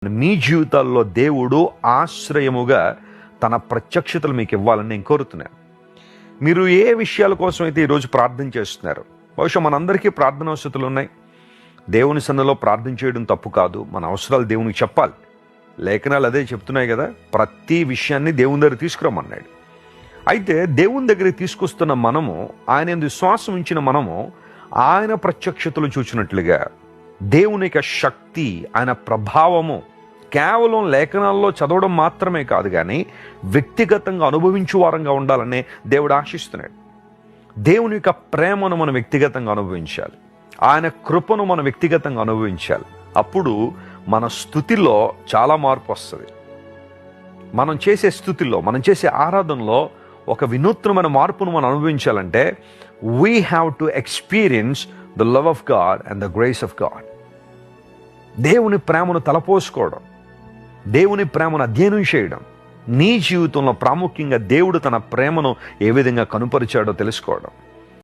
మీ జీవితాల్లో దేవుడు ఆశ్రయముగా తన ప్రత్యక్షతలు మీకు ఇవ్వాలని నేను కోరుతున్నాను. మీరు ఏ విషయాల కోసం అయితే ఈరోజు ప్రార్థన చేస్తున్నారు, బహుశా మనందరికీ ప్రార్థన అవసరాలు ఉన్నాయి. దేవుని సన్నిధిలో ప్రార్థన చేయడం తప్పు కాదు, మన అవసరాలు దేవునికి చెప్పాలి. లేఖనాలు అదే చెప్తున్నాయి కదా, ప్రతి విషయాన్ని దేవుని దగ్గర తీసుకురమ్మన్నాడు. అయితే దేవుని దగ్గరికి తీసుకొస్తున్న మనము, ఆయన యందు విశ్వాసం ఉంచిన మనము ఆయన ప్రత్యక్షతలు చూచినట్లుగా దేవుని యొక్క శక్తి, ఆయన ప్రభావము కేవలం లేఖనాల్లో చదవడం మాత్రమే కాదు, కానీ వ్యక్తిగతంగా అనుభవించే వారంగా ఉండాలనే దేవుడు ఆశిస్తున్నాడు. దేవుని యొక్క ప్రేమను మనం వ్యక్తిగతంగా అనుభవించాలి, ఆయన కృపను మనం వ్యక్తిగతంగా అనుభవించాలి. అప్పుడు మన స్తుతిలో చాలా మార్పు వస్తుంది. మనం చేసే స్తుతిలో, మనం చేసే ఆరాధనలో ఒక వినూత్నమైన మార్పును మనం అనుభవించాలంటే we have to experience the love of God and the grace of God. దేవుని ప్రేమను తలపోసుకోవడం, దేవుని ప్రేమను అధ్యయనం చేయడం, నీ జీవితంలో ప్రాముఖ్యంగా దేవుడు తన ప్రేమను ఏ విధంగా కనుపరిచాడో తెలుసుకోవడం.